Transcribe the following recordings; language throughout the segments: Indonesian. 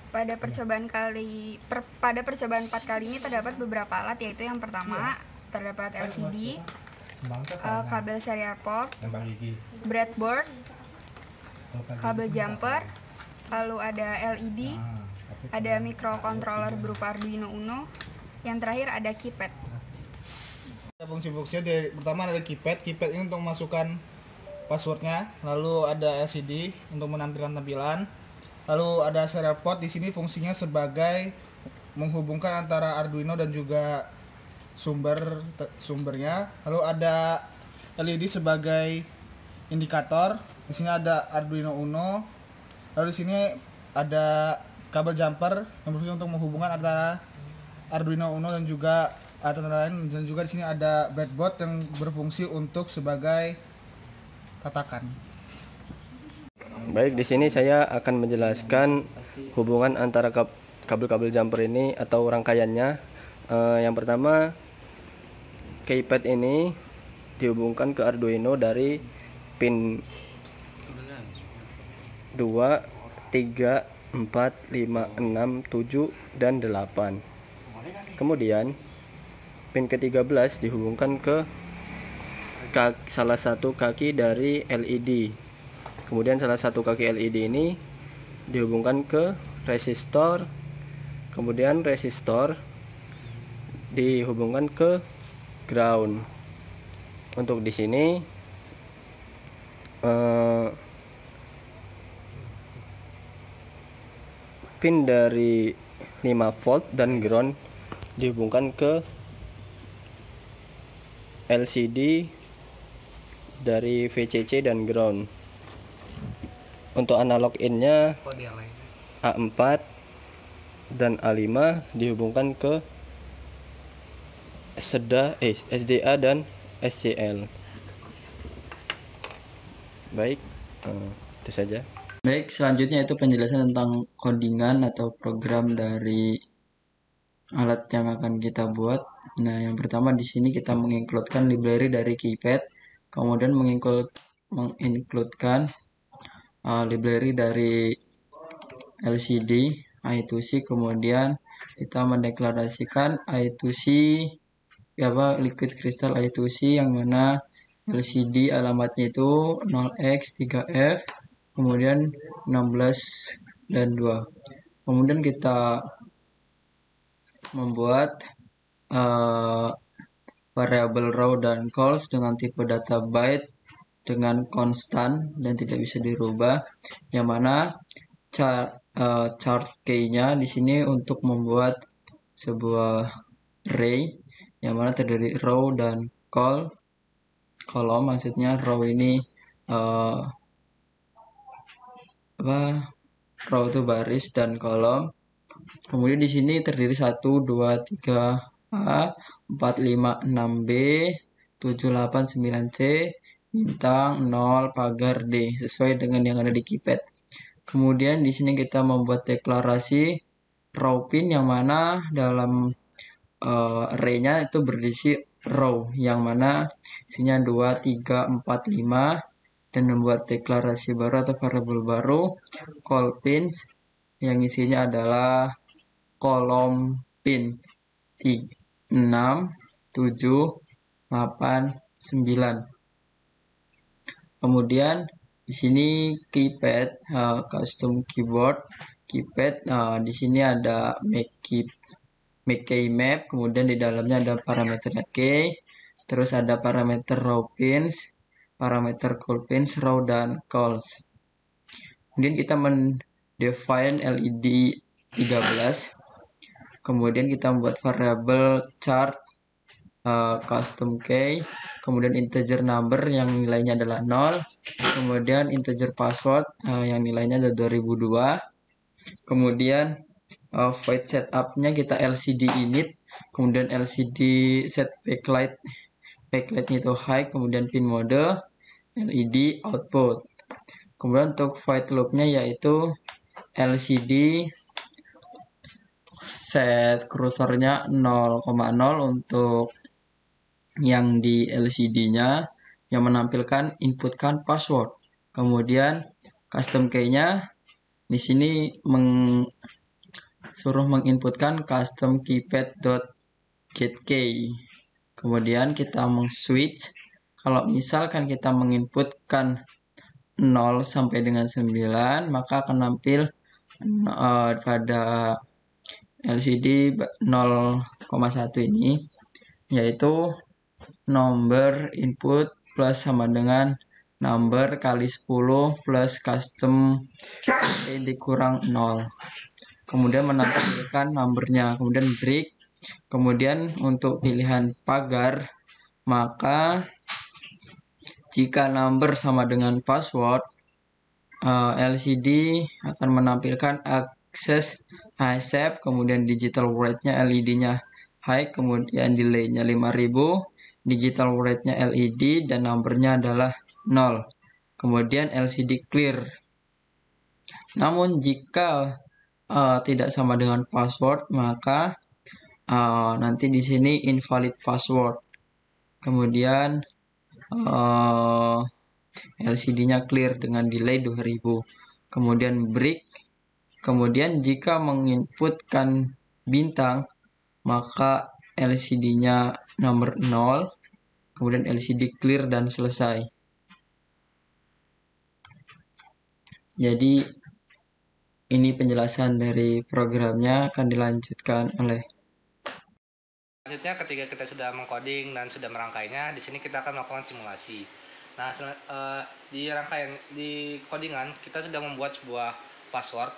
Pada percobaan 4 kali ini terdapat beberapa alat, yaitu yang pertama terdapat LCD, kabel serial port, breadboard, kabel jumper, lalu ada LED, ada microcontroller berupa Arduino Uno, yang terakhir ada keypad. Fungsi-fungsinya pertama ada keypad ini untuk memasukkan passwordnya, lalu ada LCD untuk menampilkan tampilan, lalu ada serial port. Di sini fungsinya sebagai menghubungkan antara Arduino dan juga sumbernya, lalu ada LED sebagai indikator. Di sini ada Arduino Uno, lalu di sini ada kabel jumper yang berfungsi untuk menghubungkan antara Arduino Uno dan juga lain, dan juga di sini ada breadboard yang berfungsi untuk sebagai tatakan. Baik, di sini saya akan menjelaskan hubungan antara kabel-kabel jumper ini atau rangkaiannya. Yang pertama, keypad ini dihubungkan ke Arduino dari pin 2, 3, 4, 5, 6, 7, dan 8. Kemudian pin ke-13 dihubungkan ke salah satu kaki dari LED. Kemudian salah satu kaki LED ini dihubungkan ke resistor. Kemudian resistor dihubungkan ke ground. Untuk di sini pin dari 5 volt dan ground dihubungkan ke LCD dari VCC dan ground. Untuk analog innya A4 dan A5 dihubungkan ke SDA dan SCL. Baik, itu saja. Baik, selanjutnya itu penjelasan tentang codingan atau program dari alat yang akan kita buat. Nah, yang pertama di sini kita mengincludekan library dari keypad, kemudian mengincludekan library dari LCD I2C, kemudian kita mendeklarasikan I2C liquid crystal I2C, yang mana LCD alamatnya itu 0x3f, kemudian 16 dan 2. Kemudian kita membuat variabel row dan calls dengan tipe data byte dengan konstan dan tidak bisa dirubah, yang mana chart key-nya di sini untuk membuat sebuah array yang mana terdiri row dan kolom. Maksudnya row ini row itu baris dan kolom. Kemudian di sini terdiri 1, 2, 3A, 4, 5, 6B, 7, 8, 9C, bintang, 0, pagar D, sesuai dengan yang ada di keypad. Kemudian di sini kita membuat deklarasi row pin, yang mana dalam array-nya itu berisi row, yang mana isinya 2, 3, 4, 5, dan membuat deklarasi baru atau variabel baru call pins, yang isinya adalah kolom pin 6, 7, 8, 9. Kemudian di sini keypad custom keyboard keypad, di sini ada make key map, kemudian di dalamnya ada parameter key, terus ada parameter row pins, parameter call pins, row dan calls. Kemudian kita mendefine LED 13. Kemudian kita membuat variabel chart custom key, kemudian integer number yang nilainya adalah 0, kemudian integer password yang nilainya adalah 2002. Kemudian void setupnya kita LCD init, kemudian LCD set backlightnya itu high, kemudian pin mode LED output. Kemudian untuk void loopnya yaitu LCD set cursornya 0,0 untuk yang di LCD-nya yang menampilkan inputkan password. Kemudian custom key-nya di sini suruh menginputkan custom keypad.getKey. Kemudian kita meng-switch. Kalau misalkan kita menginputkan 0 sampai dengan 9, maka akan nampil pada LCD 0,1 ini, yaitu nomor input plus sama dengan number kali 10 plus custom dikurang 0. Kemudian menampilkan numbernya, kemudian break. Kemudian untuk pilihan pagar, maka jika number sama dengan password, LCD akan menampilkan akses accept, kemudian digital write-nya LED-nya high, kemudian delay-nya 5000, digital write-nya LED, dan numbernya adalah 0. Kemudian LCD clear. Namun jika tidak sama dengan password, maka nanti di sini invalid password. Kemudian LCD-nya clear dengan delay 2000. Kemudian break. Kemudian jika menginputkan bintang, maka LCD-nya nomor 0. Kemudian LCD clear dan selesai. Jadi ini penjelasan dari programnya, akan dilanjutkan oleh. Selanjutnya, ketika kita sudah mengcoding dan sudah merangkainya, di sini kita akan melakukan simulasi. Nah, di codingan kita sudah membuat sebuah password.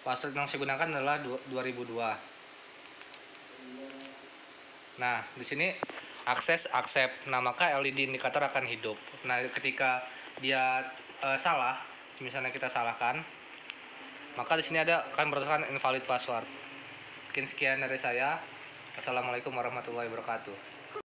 Password yang saya gunakan adalah 2002. Nah, di sini akses accept. Nah, maka LED indikator akan hidup. Nah, ketika dia salah, misalnya kita salahkan, maka di sini akan berdasarkan invalid password. Mungkin sekian dari saya. Assalamualaikum warahmatullahi wabarakatuh.